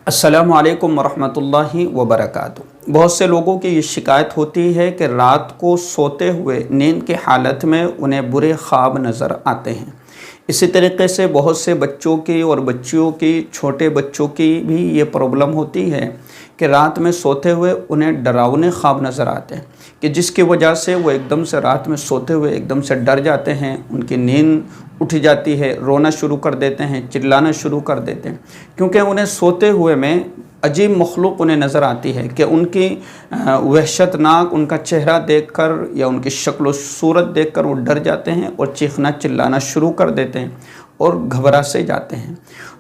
السلام علیکم ورحمۃ اللہ وبرکاتہ۔ بہت سے لوگوں کی یہ شکایت ہوتی ہے کہ رات کو سوتے ہوئے نیند کی حالت میں انہیں برے خواب نظر آتے ہیں۔ اسی طریقے سے بہت سے بچوں کی اور بچیوں کی، چھوٹے بچوں کی بھی یہ پرابلم ہوتی ہے کہ رات میں سوتے ہوئے انہیں ڈراؤنے خواب نظر آتے ہیں، کہ جس کی وجہ سے وہ ایک دم سے رات میں سوتے ہوئے ایک دم سے ڈر جاتے ہیں، ان کی نیند اٹھ جاتی ہے، رونا شروع کر دیتے ہیں، چلانا شروع کر دیتے ہیں، کیونکہ انہیں سوتے ہوئے میں عجیب مخلوق انہیں نظر آتی ہے کہ ان کی وحشت ناک ان کا چہرہ دیکھ کر یا ان کی شکل و صورت دیکھ کر وہ ڈر جاتے ہیں اور چیخنا چلانا شروع کر دیتے ہیں اور گھبرا سے جاتے ہیں۔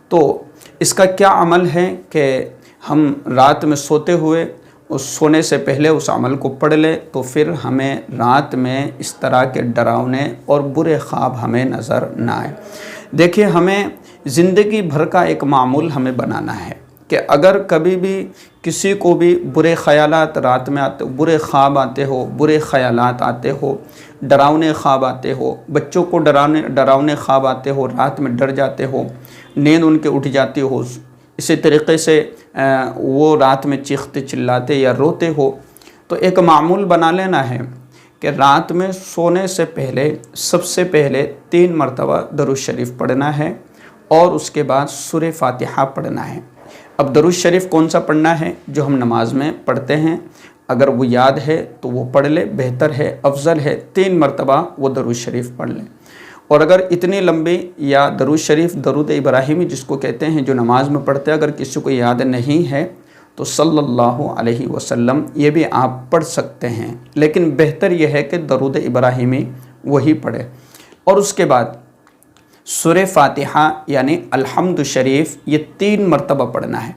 تو اس کا کیا عمل ہے کہ ہم رات میں سوتے ہوئے سونے سے پہلے اس عمل کو پڑھ لیں، تو پھر ہمیں رات میں اس طرح کے ڈراؤنے اور برے خواب ہمیں نظر نہ آئے۔ دیکھیے، ہمیں زندگی بھر کا ایک معمول ہمیں بنانا ہے کہ اگر کبھی بھی کسی کو بھی برے خیالات رات میں آتے، برے خواب آتے ہو، برے خیالات آتے ہو، ڈراؤنے خواب آتے ہو، بچوں کو ڈراؤنے خواب آتے ہو، رات میں ڈر جاتے ہو، نیند ان کے اٹھ جاتی ہو، اسی طریقے سے وہ رات میں چیختے چلاتے یا روتے ہو، تو ایک معمول بنا لینا ہے کہ رات میں سونے سے پہلے سب سے پہلے 3 مرتبہ درود شریف پڑھنا ہے اور اس کے بعد سورہ فاتحہ پڑھنا ہے۔ اب درود شریف کون سا پڑھنا ہے؟ جو ہم نماز میں پڑھتے ہیں، اگر وہ یاد ہے تو وہ پڑھ لے، بہتر ہے، افضل ہے 3 مرتبہ وہ درود شریف پڑھ لیں۔ اور اگر اتنی لمبی یا درود شریف، درود ابراہیمی جس کو کہتے ہیں، جو نماز میں پڑھتے ہیں، اگر کسی کو یاد نہیں ہے تو صلی اللہ علیہ وسلم یہ بھی آپ پڑھ سکتے ہیں، لیکن بہتر یہ ہے کہ درود ابراہیمی وہی پڑھے۔ اور اس کے بعد سورہ فاتحہ یعنی الحمد شریف یہ 3 مرتبہ پڑھنا ہے،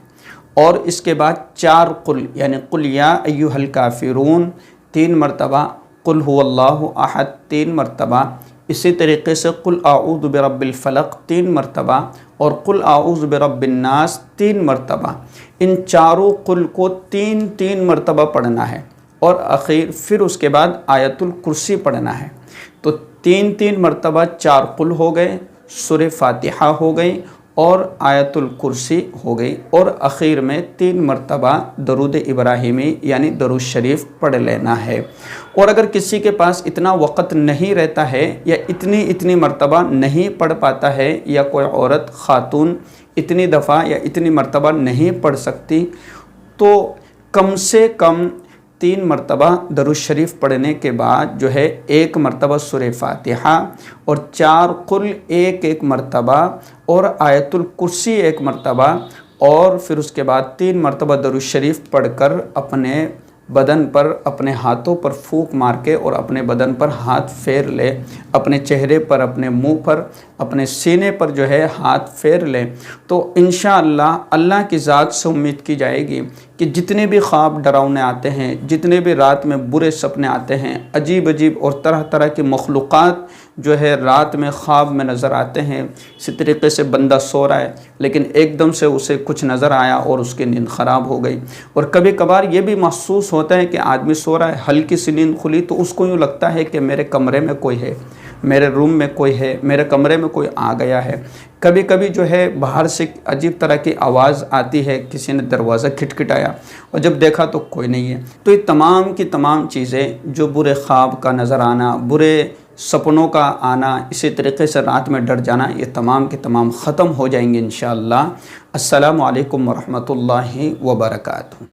اور اس کے بعد 4 قل یعنی قل یا ایھا الکافرون 3 مرتبہ، قل هو اللہ احد 3 مرتبہ، اسی طریقے سے قل اعوذ برب الفلق 3 مرتبہ، اور قل اعوذ برب الناس 3 مرتبہ۔ ان چاروں قل کو 3 مرتبہ پڑھنا ہے، اور پھر اس کے بعد آیت الکرسی پڑھنا ہے۔ تو 3 مرتبہ 4 قل ہو گئے، سورہ فاتحہ ہو گئی اور آیت الکرسی ہو گئی، اور اخیر میں 3 مرتبہ درود ابراہیمی یعنی درود شریف پڑھ لینا ہے۔ اور اگر کسی کے پاس اتنا وقت نہیں رہتا ہے یا اتنی مرتبہ نہیں پڑھ پاتا ہے، یا کوئی عورت خاتون اتنی دفعہ یا اتنی مرتبہ نہیں پڑھ سکتی، تو کم سے کم 3 مرتبہ درود شریف پڑھنے کے بعد جو ہے 1 مرتبہ سورہ فاتحہ اور 4 قل 1 مرتبہ اور آیت الکرسی 1 مرتبہ، اور پھر اس کے بعد 3 مرتبہ درود شریف پڑھ کر اپنے بدن پر، اپنے ہاتھوں پر پھونک مار کے اور اپنے بدن پر ہاتھ پھیر لے، اپنے چہرے پر، اپنے منہ پر، اپنے سینے پر جو ہے ہاتھ پھیر لے، تو انشاءاللہ اللہ کی ذات سے امید کی جائے گی کہ جتنے بھی خواب ڈراؤنے آتے ہیں، جتنے بھی رات میں برے سپنے آتے ہیں، عجیب اور طرح طرح کی مخلوقات جو ہے رات میں خواب میں نظر آتے ہیں، اسی طریقے سے بندہ سو رہا ہے لیکن ایک دم سے اسے کچھ نظر آیا اور اس کی نیند خراب ہو گئی۔ اور کبھی کبھار یہ بھی محسوس ہوتا ہے کہ آدمی سو رہا ہے، ہلکی سی نیند کھلی تو اس کو یوں لگتا ہے کہ میرے کمرے میں کوئی ہے، میرے روم میں کوئی ہے، میرے کمرے میں کوئی آ گیا ہے۔ کبھی کبھی جو ہے باہر سے عجیب طرح کی آواز آتی ہے، کسی نے دروازہ کھٹکھٹایا، اور جب دیکھا تو کوئی نہیں ہے۔ تو یہ تمام کی تمام چیزیں، جو برے خواب کا نظر آنا، برے سپنوں کا آنا، اسی طریقے سے رات میں ڈر جانا، یہ تمام کے تمام ختم ہو جائیں گے انشاءاللہ۔ السلام علیکم ورحمۃ اللہ وبرکاتہ۔